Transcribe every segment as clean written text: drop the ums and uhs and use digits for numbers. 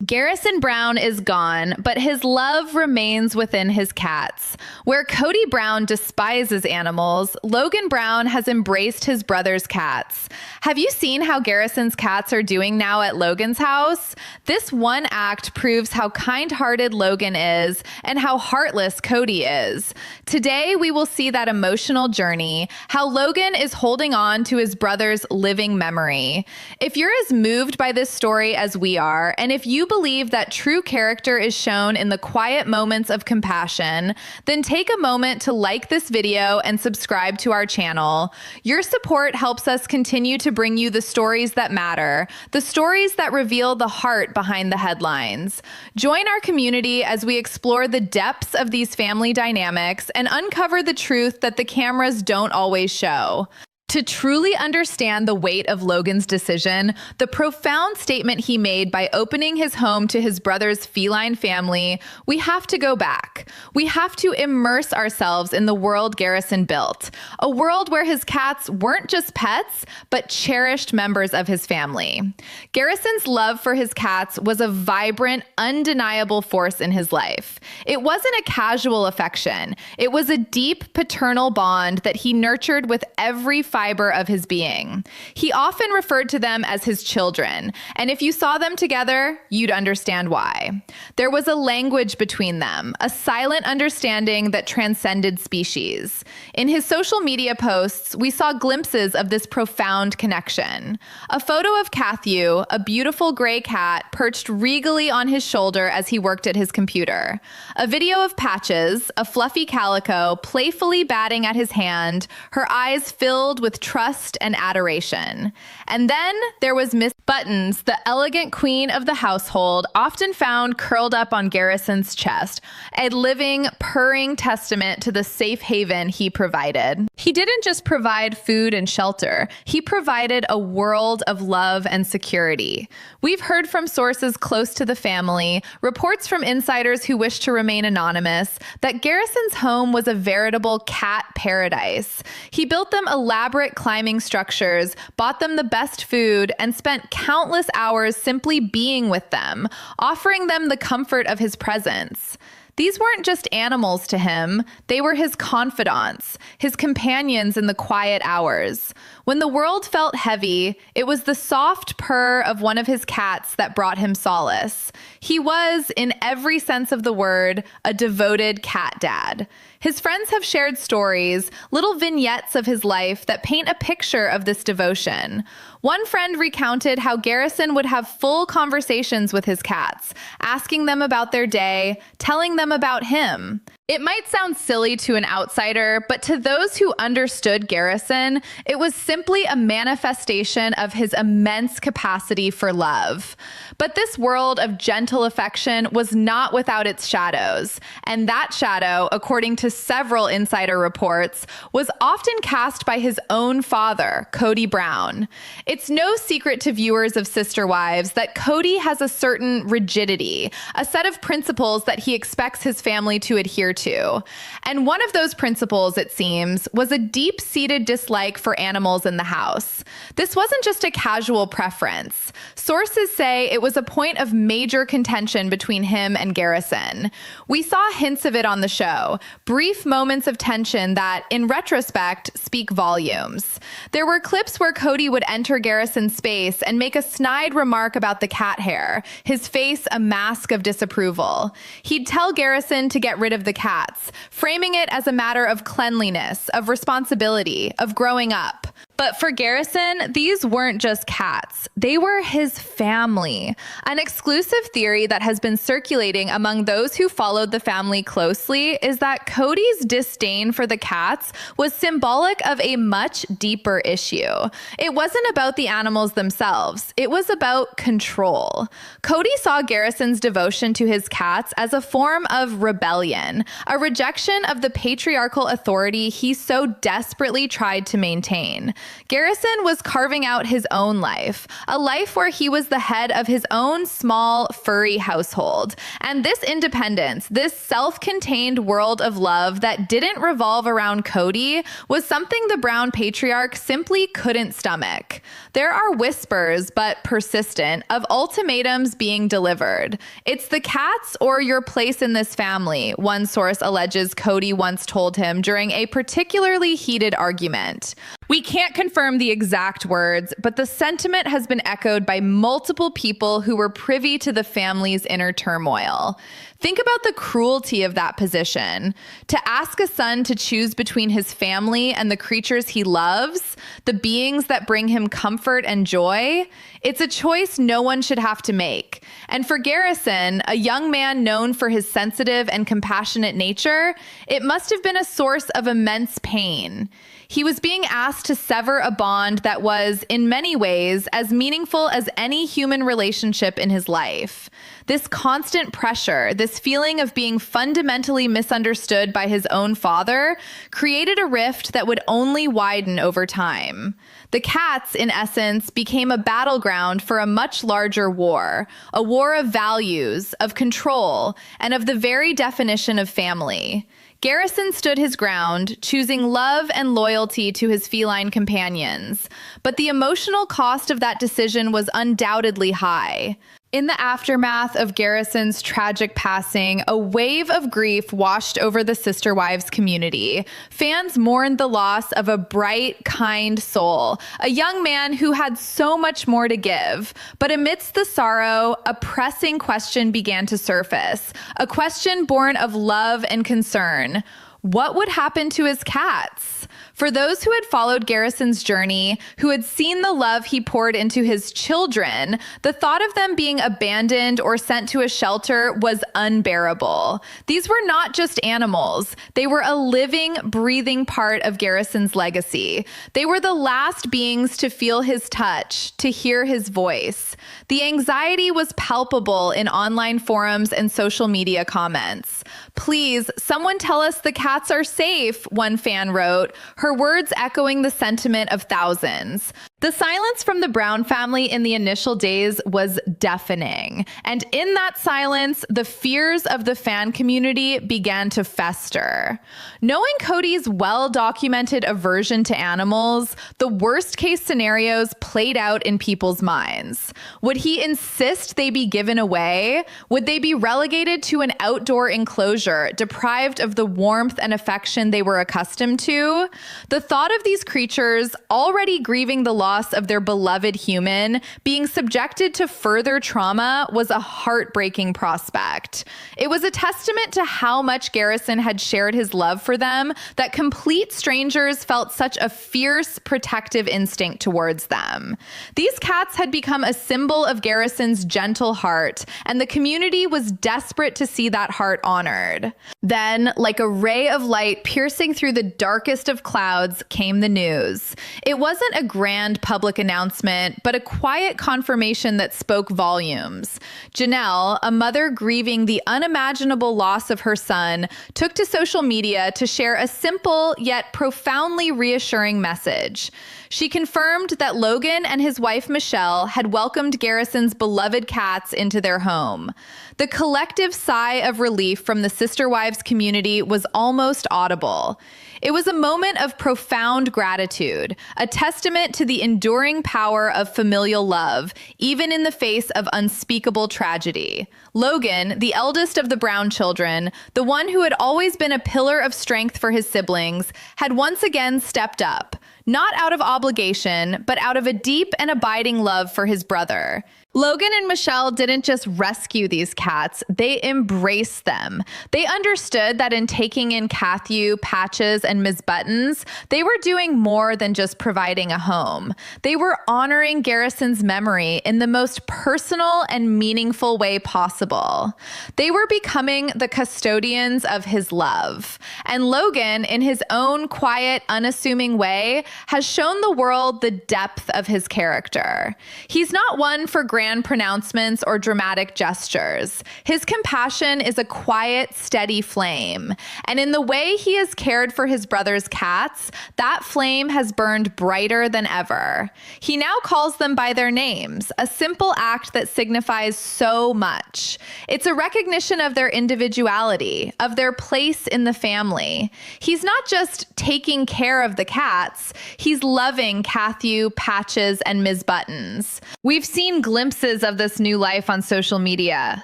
Garrison Brown is gone, but his love remains within his cats. Where Kody Brown despises animals, Logan Brown has embraced his brother's cats. Have you seen how Garrison's cats are doing now at Logan's house? This one act proves how kind-hearted Logan is and how heartless Kody is. Today, we will see that emotional journey, how Logan is holding on to his brother's living memory. If you're as moved by this story as we are, and if you believe that true character is shown in the quiet moments of compassion, then take a moment to like this video and subscribe to our channel. Your support helps us continue to bring you the stories that matter, the stories that reveal the heart behind the headlines. Join our community as we explore the depths of these family dynamics and uncover the truth that the cameras don't always show. To truly understand the weight of Logan's decision, the profound statement he made by opening his home to his brother's feline family, we have to go back. We have to immerse ourselves in the world Garrison built, a world where his cats weren't just pets, but cherished members of his family. Garrison's love for his cats was a vibrant, undeniable force in his life. It wasn't a casual affection. It was a deep paternal bond that he nurtured with every fiber of his being. He often referred to them as his children, and if you saw them together, you'd understand why. There was a language between them, a silent understanding that transcended species. In his social media posts, we saw glimpses of this profound connection. A photo of Cathew, a beautiful gray cat, perched regally on his shoulder as he worked at his computer. A video of Patches, a fluffy calico, playfully batting at his hand, her eyes filled with trust and adoration. And then there was Miss Buttons, the elegant queen of the household, often found curled up on Garrison's chest, a living, purring testament to the safe haven he provided. He didn't just provide food and shelter, he provided a world of love and security. We've heard from sources close to the family, reports from insiders who wish to remain anonymous, that Garrison's home was a veritable cat paradise. He built them elaborate climbing structures, bought them the best food, and spent countless hours simply being with them, offering them the comfort of his presence. These weren't just animals to him, they were his confidants, his companions in the quiet hours. When the world felt heavy, it was the soft purr of one of his cats that brought him solace. He was, in every sense of the word, a devoted cat dad. His friends have shared stories, little vignettes of his life that paint a picture of this devotion. One friend recounted how Garrison would have full conversations with his cats, asking them about their day, telling them about him. It might sound silly to an outsider, but to those who understood Garrison, it was simply a manifestation of his immense capacity for love. But this world of gentle affection was not without its shadows, and that shadow, according to several insider reports, was often cast by his own father, Kody Brown. It's no secret to viewers of Sister Wives that Kody has a certain rigidity, a set of principles that he expects his family to adhere to. And one of those principles, it seems, was a deep-seated dislike for animals in the house. This wasn't just a casual preference. Sources say it was a point of major contention between him and Garrison. We saw hints of it on the show, brief moments of tension that, in retrospect, speak volumes. There were clips where Kody would enter Garrison's space and make a snide remark about the cat hair, his face a mask of disapproval. He'd tell Garrison to get rid of the cats, framing it as a matter of cleanliness, of responsibility, of growing up. But for Garrison, these weren't just cats. They were his family. An exclusive theory that has been circulating among those who followed the family closely is that Kody's disdain for the cats was symbolic of a much deeper issue. It wasn't about the animals themselves. It was about control. Kody saw Garrison's devotion to his cats as a form of rebellion, a rejection of the patriarchal authority he so desperately tried to maintain. Garrison was carving out his own life, a life where he was the head of his own small, furry household. And this independence, this self-contained world of love that didn't revolve around Kody, was something the Brown patriarch simply couldn't stomach. There are whispers, but persistent, of ultimatums being delivered. It's the cats or your place in this family, one source alleges Kody once told him during a particularly heated argument. We can't confirm the exact words, but the sentiment has been echoed by multiple people who were privy to the family's inner turmoil. Think about the cruelty of that position. To ask a son to choose between his family and the creatures he loves, the beings that bring him comfort and joy, it's a choice no one should have to make. And for Garrison, a young man known for his sensitive and compassionate nature, it must have been a source of immense pain. He was being asked to sever a bond that was, in many ways, as meaningful as any human relationship in his life. This constant pressure, this feeling of being fundamentally misunderstood by his own father, created a rift that would only widen over time. The cats, in essence, became a battleground for a much larger war, a war of values, of control, and of the very definition of family. Garrison stood his ground, choosing love and loyalty to his feline companions, but the emotional cost of that decision was undoubtedly high. In the aftermath of Garrison's tragic passing, a wave of grief washed over the Sister Wives community. Fans mourned the loss of a bright, kind soul, a young man who had so much more to give. But amidst the sorrow, a pressing question began to surface, a question born of love and concern. What would happen to his cats? For those who had followed Garrison's journey, who had seen the love he poured into his children, the thought of them being abandoned or sent to a shelter was unbearable. These were not just animals. They were a living, breathing part of Garrison's legacy. They were the last beings to feel his touch, to hear his voice. The anxiety was palpable in online forums and social media comments. Please, someone tell us the cats are safe, one fan wrote, her words echoing the sentiment of thousands. The silence from the Brown family in the initial days was deafening. And in that silence, the fears of the fan community began to fester. Knowing Kody's well-documented aversion to animals, the worst-case scenarios played out in people's minds. Would he insist they be given away? Would they be relegated to an outdoor enclosure, deprived of the warmth and affection they were accustomed to? The thought of these creatures, already grieving the loss of their beloved human, being subjected to further trauma was a heartbreaking prospect. It was a testament to how much Garrison had shared his love for them that complete strangers felt such a fierce, protective instinct towards them. These cats had become a symbol of Garrison's gentle heart, and the community was desperate to see that heart honored. Then, like a ray of light piercing through the darkest of clouds, came the news. It wasn't a grand public announcement, but a quiet confirmation that spoke volumes. Janelle, a mother grieving the unimaginable loss of her son, took to social media to share a simple yet profoundly reassuring message. She confirmed that Logan and his wife Michelle had welcomed Garrison's beloved cats into their home. The collective sigh of relief from the Sister Wives community was almost audible. It was a moment of profound gratitude, a testament to the enduring power of familial love, even in the face of unspeakable tragedy. Logan, the eldest of the Brown children, the one who had always been a pillar of strength for his siblings, had once again stepped up, not out of obligation, but out of a deep and abiding love for his brother. Logan and Michelle didn't just rescue these cats, they embraced them. They understood that in taking in Cathew, Patches, and Ms. Buttons, they were doing more than just providing a home. They were honoring Garrison's memory in the most personal and meaningful way possible. They were becoming the custodians of his love. And Logan, in his own quiet, unassuming way, has shown the world the depth of his character. He's not one for grand grand pronouncements or dramatic gestures. His compassion is a quiet, steady flame. And in the way he has cared for his brother's cats, that flame has burned brighter than ever. He now calls them by their names, a simple act that signifies so much. It's a recognition of their individuality, of their place in the family. He's not just taking care of the cats, he's loving Cathew, Patches, and Ms. Buttons. We've seen glimpses of this new life on social media,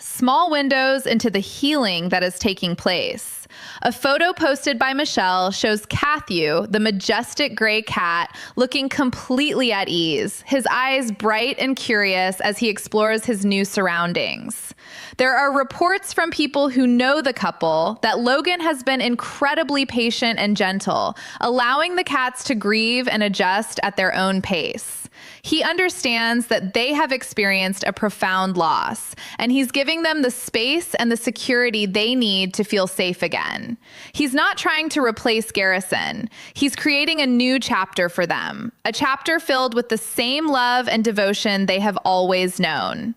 small windows into the healing that is taking place. A photo posted by Michelle shows Cathew, the majestic gray cat, looking completely at ease, his eyes bright and curious as he explores his new surroundings. There are reports from people who know the couple that Logan has been incredibly patient and gentle, allowing the cats to grieve and adjust at their own pace. He understands that they have experienced a profound loss, and he's giving them the space and the security they need to feel safe again. He's not trying to replace Garrison. He's creating a new chapter for them, a chapter filled with the same love and devotion they have always known.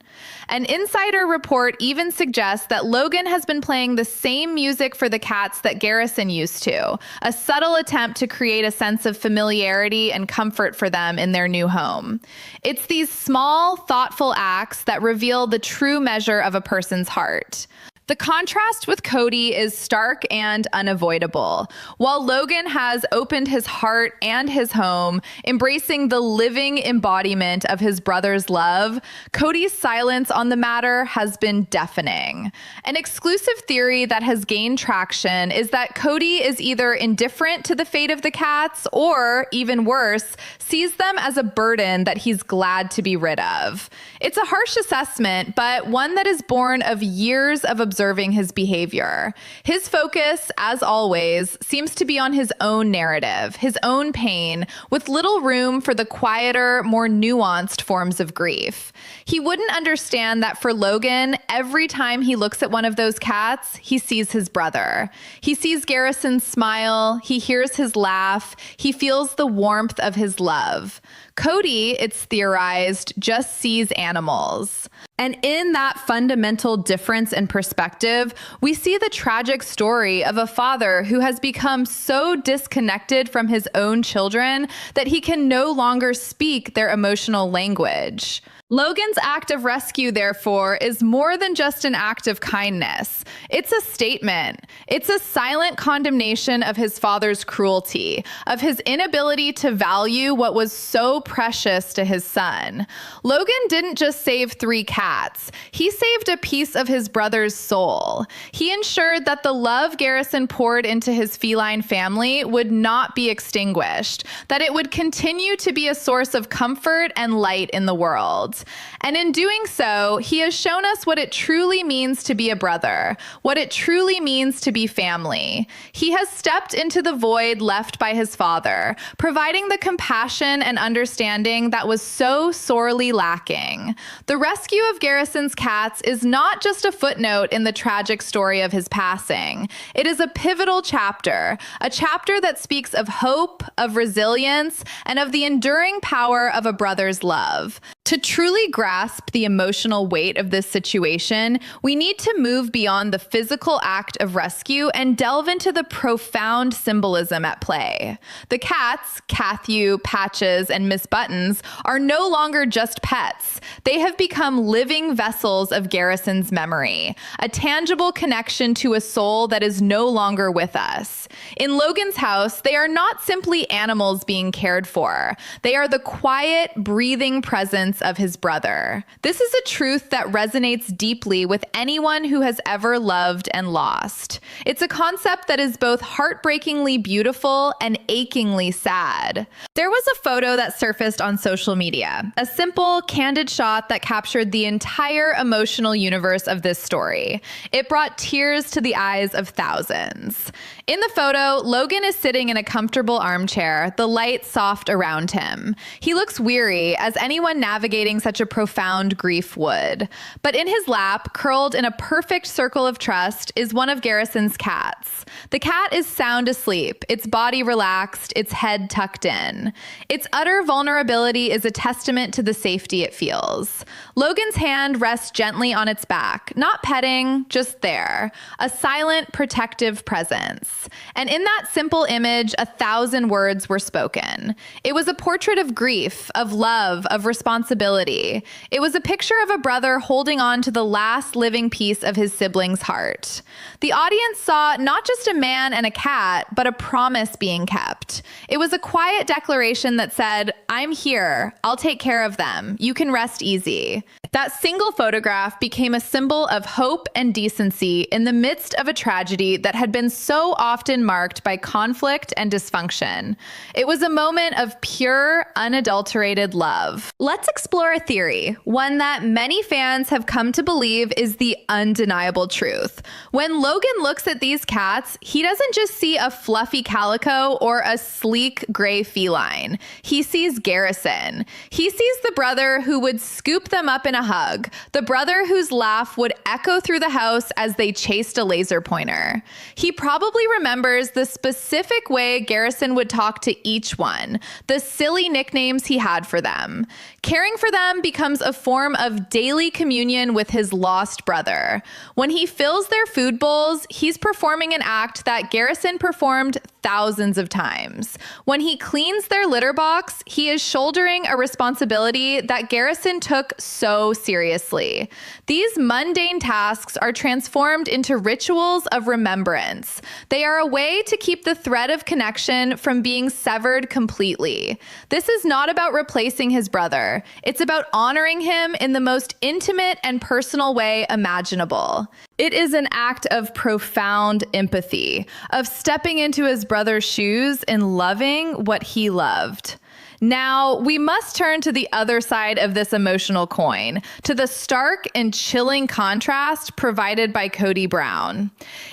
An insider report even suggests that Logan has been playing the same music for the cats that Garrison used to, a subtle attempt to create a sense of familiarity and comfort for them in their new home. It's these small, thoughtful acts that reveal the true measure of a person's heart. The contrast with Kody is stark and unavoidable. While Logan has opened his heart and his home, embracing the living embodiment of his brother's love, Kody's silence on the matter has been deafening. An exclusive theory that has gained traction is that Kody is either indifferent to the fate of the cats or, even worse, sees them as a burden that he's glad to be rid of. It's a harsh assessment, but one that is born of years of observing his behavior. His focus, as always, seems to be on his own narrative, his own pain, with little room for the quieter, more nuanced forms of grief. He wouldn't understand that for Logan, every time he looks at one of those cats, he sees his brother. He sees Garrison's smile, he hears his laugh, he feels the warmth of his love. Kody, it's theorized, just sees animals. And in that fundamental difference in perspective, we see the tragic story of a father who has become so disconnected from his own children that he can no longer speak their emotional language. Logan's act of rescue, therefore, is more than just an act of kindness. It's a statement. It's a silent condemnation of his father's cruelty, of his inability to value what was so precious to his son. Logan didn't just save 3 cats. He saved a piece of his brother's soul. He ensured that the love Garrison poured into his feline family would not be extinguished, that it would continue to be a source of comfort and light in the world. And in doing so, he has shown us what it truly means to be a brother, what it truly means to be family. He has stepped into the void left by his father, providing the compassion and understanding that was so sorely lacking. The rescue of Garrison's cats is not just a footnote in the tragic story of his passing. It is a pivotal chapter, a chapter that speaks of hope, of resilience, and of the enduring power of a brother's love. To truly grasp the emotional weight of this situation, we need to move beyond the physical act of rescue and delve into the profound symbolism at play. The cats, Cathew, Patches, and Miss Buttons, are no longer just pets. They have become living vessels of Garrison's memory, a tangible connection to a soul that is no longer with us. In Logan's house, they are not simply animals being cared for. They are the quiet, breathing presence of his brother. This is a truth that resonates deeply with anyone who has ever loved and lost. It's a concept that is both heartbreakingly beautiful and achingly sad. There was a photo that surfaced on social media, a simple, candid shot that captured the entire emotional universe of this story. It brought tears to the eyes of thousands. In the photo, Logan is sitting in a comfortable armchair, the light soft around him. He looks weary, as anyone navigating navigating such a profound grief would. But in his lap, curled in a perfect circle of trust, is one of Garrison's cats. The cat is sound asleep, its body relaxed, its head tucked in. Its utter vulnerability is a testament to the safety it feels. Logan's hand rests gently on its back, not petting, just there, a silent, protective presence. And in that simple image, 1,000 words were spoken. It was a portrait of grief, of love, of responsibility. It was a picture of a brother holding on to the last living piece of his sibling's heart. The audience saw not just a man and a cat, but a promise being kept. It was a quiet declaration that said, "I'm here. I'll take care of them. You can rest easy." That single photograph became a symbol of hope and decency in the midst of a tragedy that had been so often marked by conflict and dysfunction. It was a moment of pure, unadulterated love. Let's explore a theory, one that many fans have come to believe is the undeniable truth. When Logan looks at these cats, he doesn't just see a fluffy calico or a sleek gray feline. He sees Garrison. He sees the brother who would scoop them up in a hug, the brother whose laugh would echo through the house as they chased a laser pointer. He probably remembers the specific way Garrison would talk to each one, the silly nicknames he had for them. Caring for them becomes a form of daily communion with his lost brother. When he fills their food bowls, he's performing an act that Garrison performed thousands of times. When he cleans their litter box, he is shouldering a responsibility that Garrison took so seriously. These mundane tasks are transformed into rituals of remembrance. They are a way to keep the thread of connection from being severed completely. This is not about replacing his brother. It's about honoring him in the most intimate and personal way imaginable. It is an act of profound empathy, of stepping into his brother's shoes and loving what he loved. Now, we must turn to the other side of this emotional coin, to the stark and chilling contrast provided by Kody Brown.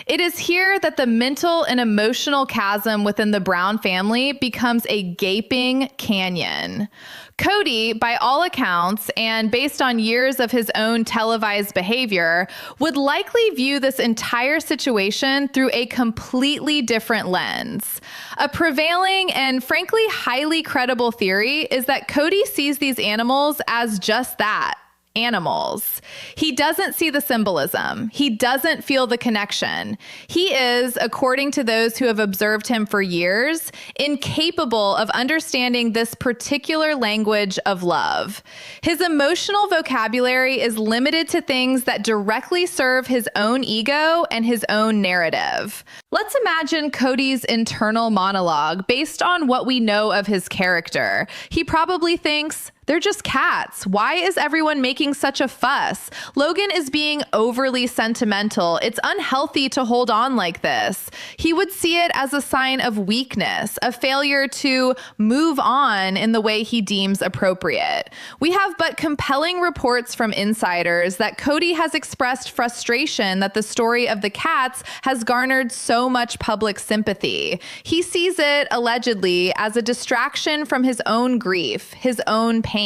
It is here that the mental and emotional chasm within the Brown family becomes a gaping canyon. Kody, by all accounts, and based on years of his own televised behavior, would likely view this entire situation through a completely different lens. A prevailing and frankly highly credible theory is that Kody sees these animals as just that, animals. He doesn't see the symbolism. He doesn't feel the connection. He is, according to those who have observed him for years, incapable of understanding this particular language of love. His emotional vocabulary is limited to things that directly serve his own ego and his own narrative. Let's imagine Kody's internal monologue based on what we know of his character. He probably thinks, "They're just cats. Why is everyone making such a fuss? Logan is being overly sentimental. It's unhealthy to hold on like this." He would see it as a sign of weakness, a failure to move on in the way he deems appropriate. We have but compelling reports from insiders that Kody has expressed frustration that the story of the cats has garnered so much public sympathy. He sees it, allegedly, as a distraction from his own grief, his own pain.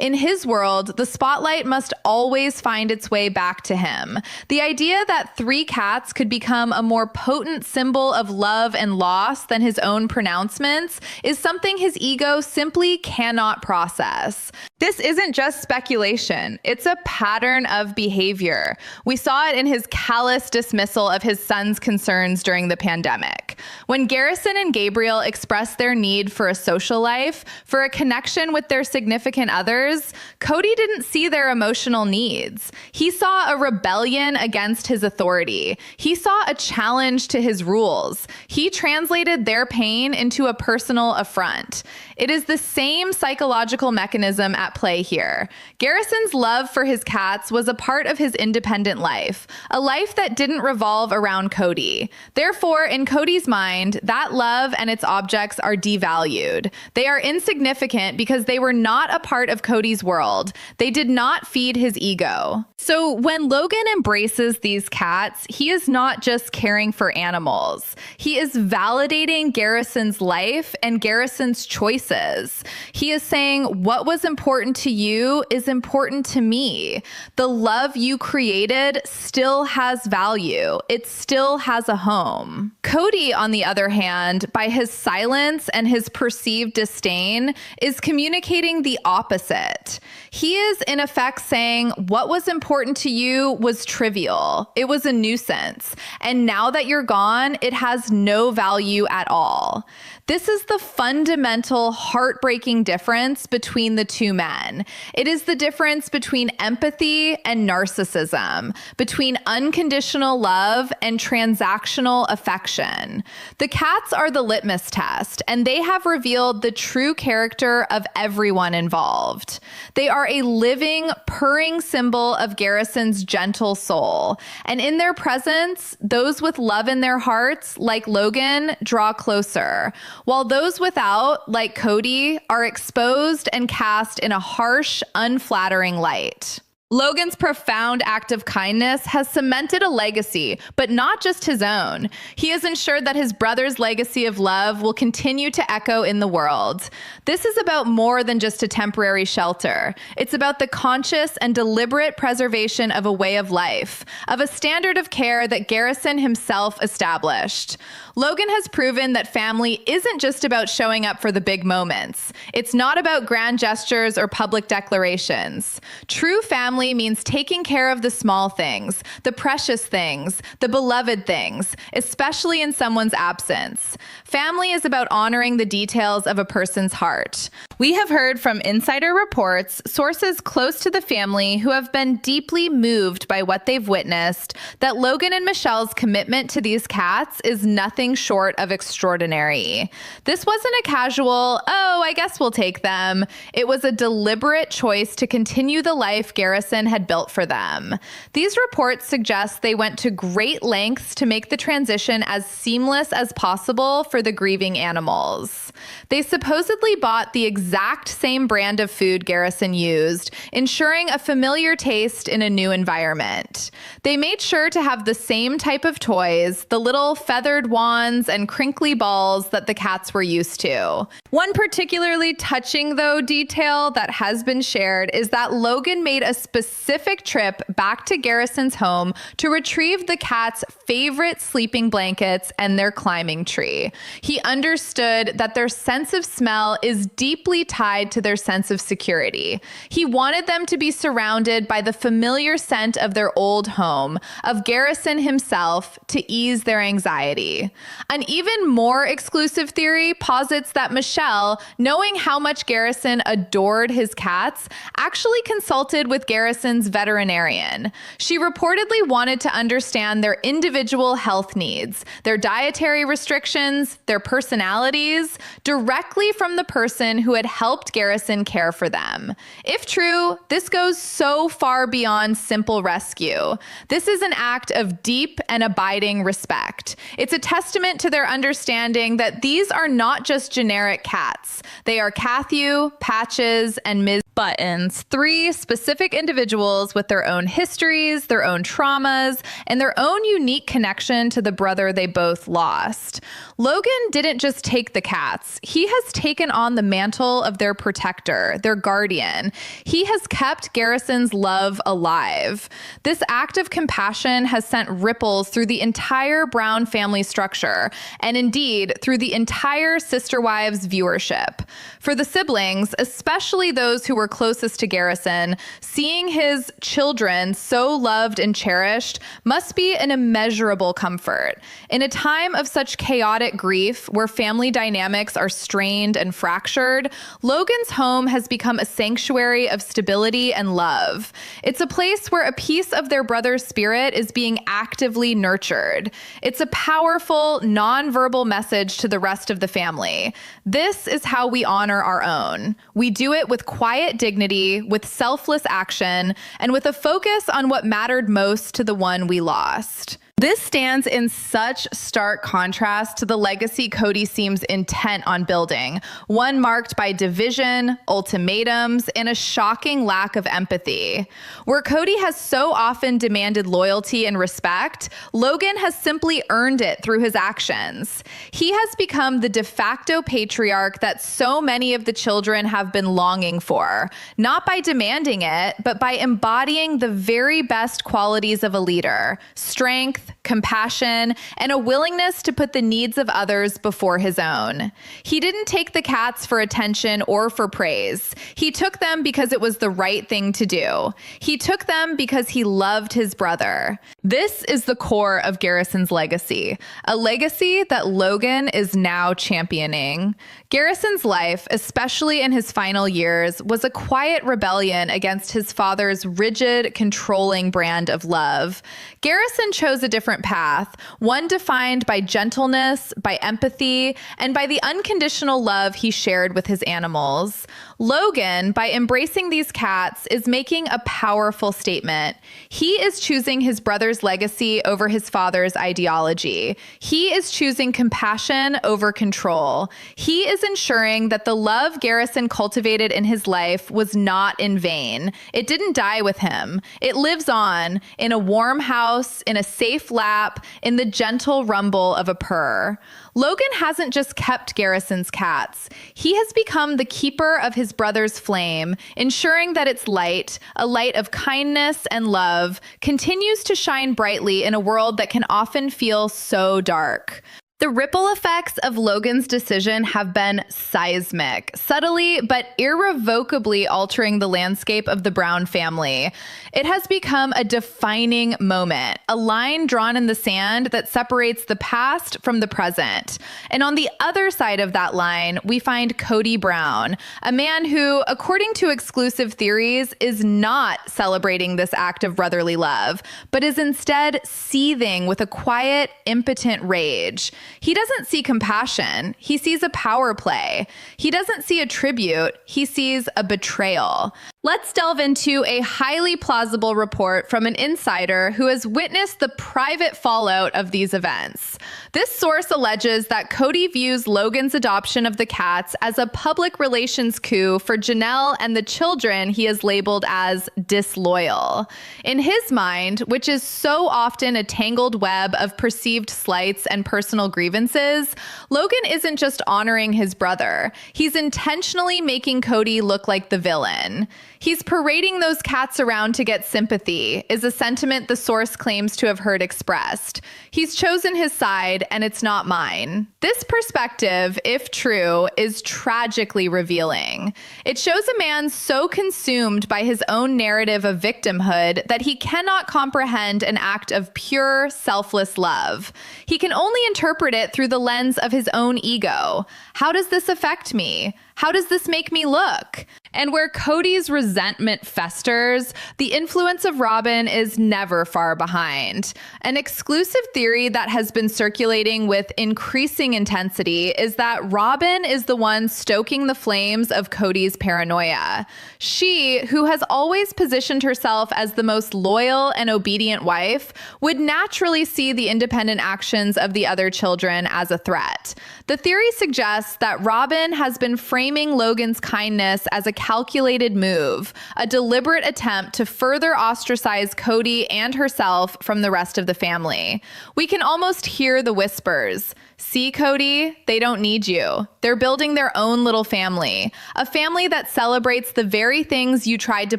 In his world, the spotlight must always find its way back to him. The idea that 3 cats could become a more potent symbol of love and loss than his own pronouncements is something his ego simply cannot process. This isn't just speculation. It's a pattern of behavior. We saw it in his callous dismissal of his son's concerns during the pandemic. When Garrison and Gabriel expressed their need for a social life, for a connection with their significant others, Kody didn't see their emotional needs. He saw a rebellion against his authority. He saw a challenge to his rules. He translated their pain into a personal affront. It is the same psychological mechanism at play here. Garrison's love for his cats was a part of his independent life, a life that didn't revolve around Kody. Therefore, in Kody's mind, that love and its objects are devalued. They are insignificant because they were not a part of Kody's world. They did not feed his ego. So when Logan embraces these cats, he is not just caring for animals. He is validating Garrison's life and Garrison's choices. He is saying what was important important to you is important to me. The love you created still has value. It still has a home. Kody, on the other hand, by his silence and his perceived disdain, is communicating the opposite. He is in effect saying what was important to you was trivial. It was a nuisance. And now that you're gone, it has no value at all. This is the fundamental heartbreaking difference between the two men. It is the difference between empathy and narcissism, between unconditional love and transactional affection. The cats are the litmus test, and they have revealed the true character of everyone involved. They are a living, purring symbol of Garrison's gentle soul. And in their presence, those with love in their hearts, like Logan, draw closer, while those without, like Kody, are exposed and cast in a harsh, unflattering light. Logan's profound act of kindness has cemented a legacy, but not just his own. He has ensured that his brother's legacy of love will continue to echo in the world. This is about more than just a temporary shelter. It's about the conscious and deliberate preservation of a way of life, of a standard of care that Garrison himself established. Logan has proven that family isn't just about showing up for the big moments. It's not about grand gestures or public declarations. True family means taking care of the small things, the precious things, the beloved things, especially in someone's absence. Family is about honoring the details of a person's heart. We have heard from insider reports, sources close to the family who have been deeply moved by what they've witnessed, that Logan and Michelle's commitment to these cats is nothing short of extraordinary. This wasn't a casual, oh, I guess we'll take them. It was a deliberate choice to continue the life Garrison had built for them. These reports suggest they went to great lengths to make the transition as seamless as possible for the grieving animals. They supposedly bought the exact same brand of food Garrison used, ensuring a familiar taste in a new environment. They made sure to have the same type of toys, the little feathered wands and crinkly balls that the cats were used to. One particularly touching, though, detail that has been shared is that Logan made a specific trip back to Garrison's home to retrieve the cats' favorite sleeping blankets and their climbing tree. He understood that their sense of smell is deeply tied to their sense of security. He wanted them to be surrounded by the familiar scent of their old home, of Garrison himself, to ease their anxiety. An even more exclusive theory posits that Michelle, knowing how much Garrison adored his cats, actually consulted with Garrison's veterinarian. She reportedly wanted to understand their individual health needs, their dietary restrictions, their personalities, directly from the person who had helped Garrison care for them. If true, this goes so far beyond simple rescue. This is an act of deep and abiding respect. It's a testament to their understanding that these are not just generic cats. They are Cathew, Patches, and Ms. Buttons, three specific individuals with their own histories, their own traumas, and their own unique connection to the brother they both lost. Logan didn't just take the cats. He has taken on the mantle of their protector, their guardian. He has kept Garrison's love alive. This act of compassion has sent ripples through the entire Brown family structure, and indeed through the entire Sister Wives viewership. For the siblings, especially those who were closest to Garrison, seeing his children so loved and cherished must be an immeasurable comfort. In a time of such chaotic grief, where family dynamics are strained and fractured, Logan's home has become a sanctuary of stability and love. It's a place where a piece of their brother's spirit is being actively nurtured. It's a powerful, nonverbal message to the rest of the family. This is how we honor our own. We do it with quiet dignity, with selfless action, and with a focus on what mattered most to the one we lost. This stands in such stark contrast to the legacy Kody seems intent on building, one marked by division, ultimatums, and a shocking lack of empathy. Where Kody has so often demanded loyalty and respect, Logan has simply earned it through his actions. He has become the de facto patriarch that so many of the children have been longing for, not by demanding it, but by embodying the very best qualities of a leader: strength, compassion, and a willingness to put the needs of others before his own. He didn't take the cats for attention or for praise. He took them because it was the right thing to do. He took them because he loved his brother. This is the core of Garrison's legacy, a legacy that Logan is now championing. Garrison's life, especially in his final years, was a quiet rebellion against his father's rigid, controlling brand of love. Garrison chose a different path, one defined by gentleness, by empathy, and by the unconditional love he shared with his animals. Logan, by embracing these cats, is making a powerful statement. He is choosing his brother's legacy over his father's ideology. He is choosing compassion over control. He is ensuring that the love Garrison cultivated in his life was not in vain. It didn't die with him. It lives on in a warm house, in a safe lap, in the gentle rumble of a purr. Logan hasn't just kept Garrison's cats. He has become the keeper of his brother's flame, ensuring that its light, a light of kindness and love, continues to shine brightly in a world that can often feel so dark. The ripple effects of Logan's decision have been seismic, subtly but irrevocably altering the landscape of the Brown family. It has become a defining moment, a line drawn in the sand that separates the past from the present. And on the other side of that line, we find Kody Brown, a man who, according to exclusive theories, is not celebrating this act of brotherly love, but is instead seething with a quiet, impotent rage. He doesn't see compassion. He sees a power play. He doesn't see a tribute. He sees a betrayal. Let's delve into a highly plausible report from an insider who has witnessed the private fallout of these events. This source alleges that Kody views Logan's adoption of the cats as a public relations coup for Janelle and the children he has labeled as disloyal. In his mind, which is so often a tangled web of perceived slights and personal grievances, Logan isn't just honoring his brother. He's intentionally making Kody look like the villain. He's parading those cats around to get sympathy, is a sentiment the source claims to have heard expressed. He's chosen his side, and it's not mine. This perspective, if true, is tragically revealing. It shows a man so consumed by his own narrative of victimhood that he cannot comprehend an act of pure, selfless love. He can only interpret it through the lens of his own ego. How does this affect me? How does this make me look? And where Kody's resentment festers, the influence of Robin is never far behind. An exclusive theory that has been circulating with increasing intensity is that Robin is the one stoking the flames of Kody's paranoia. She, who has always positioned herself as the most loyal and obedient wife, would naturally see the independent actions of the other children as a threat. The theory suggests that Robin has been framing Logan's kindness as a calculated move, a deliberate attempt to further ostracize Kody and herself from the rest of the family. We can almost hear the whispers. See, Kody, they don't need you. They're building their own little family, a family that celebrates the very things you tried to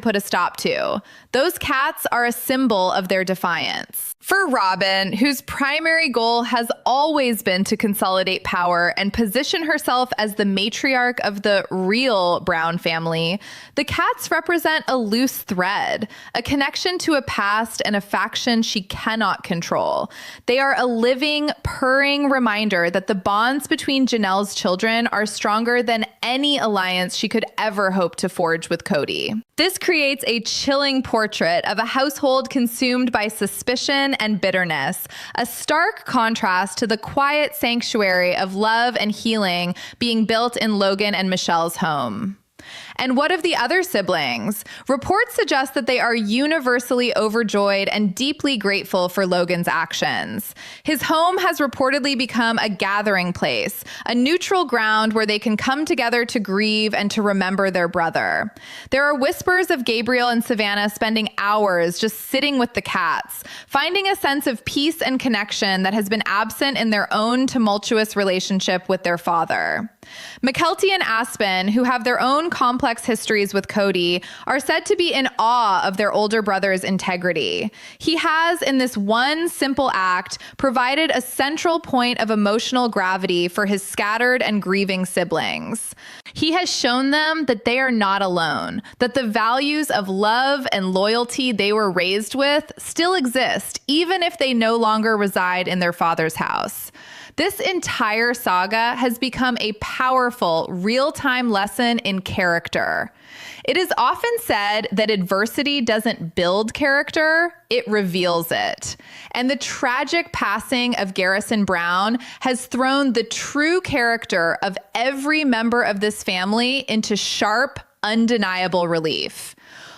put a stop to. Those cats are a symbol of their defiance. For Robin, whose primary goal has always been to consolidate power and position herself as the matriarch of the real Brown family, the cats represent a loose thread, a connection to a past and a faction she cannot control. They are a living, purring reminder that the bonds between Janelle's children are stronger than any alliance she could ever hope to forge with Kody. This creates a chilling portrait of a household consumed by suspicion and bitterness, a stark contrast to the quiet sanctuary of love and healing being built in Logan and Michelle's home. And what of the other siblings? Reports suggest that they are universally overjoyed and deeply grateful for Logan's actions. His home has reportedly become a gathering place, a neutral ground where they can come together to grieve and to remember their brother. There are whispers of Gabriel and Savannah spending hours just sitting with the cats, finding a sense of peace and connection that has been absent in their own tumultuous relationship with their father. Mykelti and Aspen, who have their own complex histories with Kody, are said to be in awe of their older brother's integrity. He has, in this one simple act, provided a central point of emotional gravity for his scattered and grieving siblings. He has shown them that they are not alone, that the values of love and loyalty they were raised with still exist, even if they no longer reside in their father's house. This entire saga has become a powerful, real-time lesson in character. It is often said that adversity doesn't build character, it reveals it. And the tragic passing of Garrison Brown has thrown the true character of every member of this family into sharp, undeniable relief.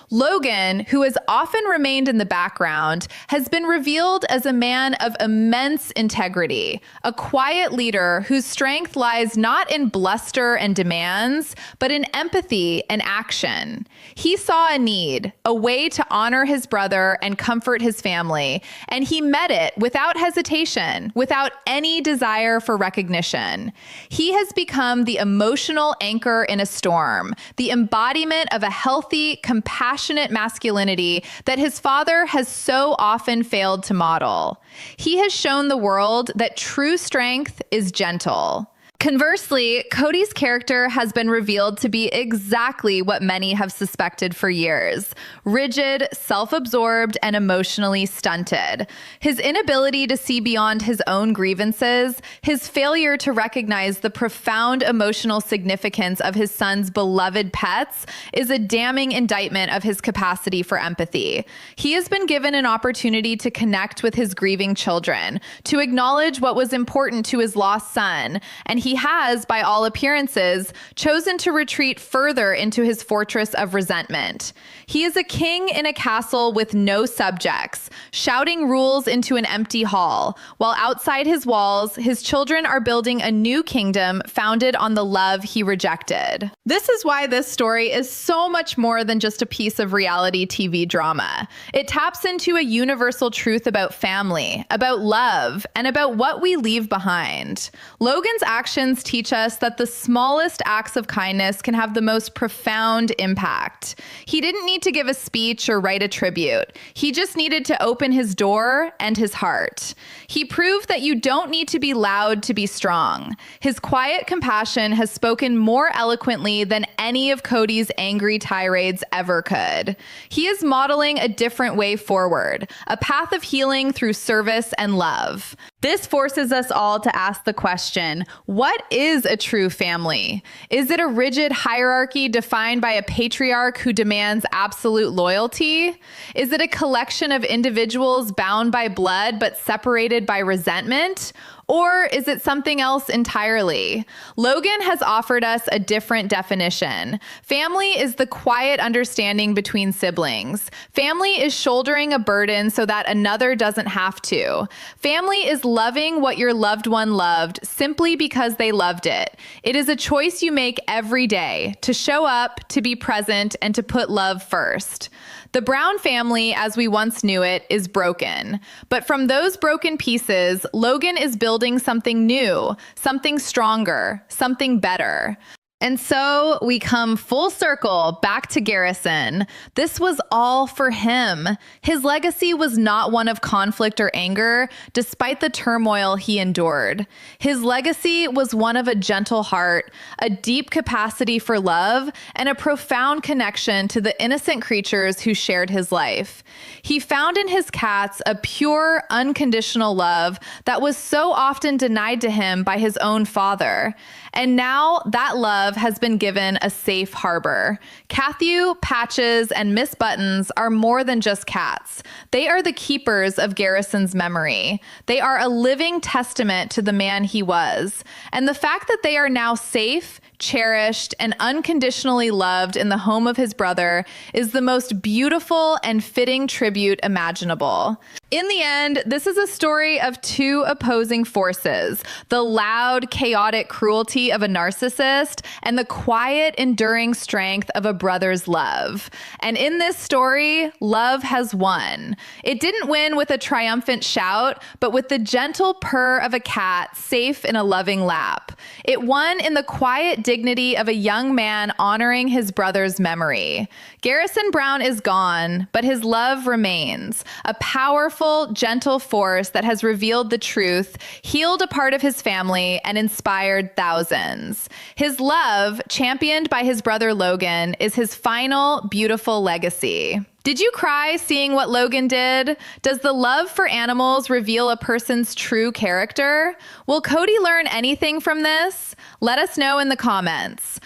Logan, who has often remained in the background, has been revealed as a man of immense integrity, a quiet leader whose strength lies not in bluster and demands, but in empathy and action. He saw a need, a way to honor his brother and comfort his family, and he met it without hesitation, without any desire for recognition. He has become the emotional anchor in a storm, the embodiment of a healthy, compassionate masculinity that his father has so often failed to model. He has shown the world that true strength is gentle. Conversely, Kody's character has been revealed to be exactly what many have suspected for years: rigid, self-absorbed, and emotionally stunted. His inability to see beyond his own grievances, his failure to recognize the profound emotional significance of his son's beloved pets is a damning indictment of his capacity for empathy. He has been given an opportunity to connect with his grieving children, to acknowledge what was important to his lost son, and he has, by all appearances, chosen to retreat further into his fortress of resentment. He is a king in a castle with no subjects, shouting rules into an empty hall, while outside his walls, his children are building a new kingdom founded on the love he rejected. This is why this story is so much more than just a piece of reality TV drama. It taps into a universal truth about family, about love, and about what we leave behind. Logan's actions teach us that the smallest acts of kindness can have the most profound impact. He didn't need to give a speech or write a tribute. He just needed to open his door and his heart. He proved that you don't need to be loud to be strong. His quiet compassion has spoken more eloquently than any of Kody's angry tirades ever could. He is modeling a different way forward, a path of healing through service and love. This forces us all to ask the question, what is a true family? Is it a rigid hierarchy defined by a patriarch who demands absolute loyalty? Is it a collection of individuals bound by blood but separated by resentment? Or is it something else entirely? Logan has offered us a different definition. Family is the quiet understanding between siblings. Family is shouldering a burden so that another doesn't have to. Family is loving what your loved one loved simply because they loved it. It is a choice you make every day to show up, to be present, and to put love first. The Brown family, as we once knew it, is broken. But from those broken pieces, Logan is building something new, something stronger, something better. And so we come full circle back to Garrison. This was all for him. His legacy was not one of conflict or anger, despite the turmoil he endured. His legacy was one of a gentle heart, a deep capacity for love, and a profound connection to the innocent creatures who shared his life. He found in his cats a pure, unconditional love that was so often denied to him by his own father. And now that love love has been given a safe harbor. Cathew, Patches, and Miss Buttons are more than just cats. They are the keepers of Garrison's memory. They are a living testament to the man he was. And the fact that they are now safe, cherished, and unconditionally loved in the home of his brother is the most beautiful and fitting tribute imaginable. In the end, this is a story of two opposing forces: the loud, chaotic cruelty of a narcissist and the quiet, enduring strength of a brother's love. And in this story, love has won. It didn't win with a triumphant shout, but with the gentle purr of a cat safe in a loving lap. It won in the quiet dignity of a young man honoring his brother's memory. Garrison Brown is gone, but his love remains, a powerful, gentle force that has revealed the truth, healed a part of his family, and inspired thousands. His love, championed by his brother Logan, is his final, beautiful legacy. Did you cry seeing what Logan did? Does the love for animals reveal a person's true character? Will Kody learn anything from this? Let us know in the comments.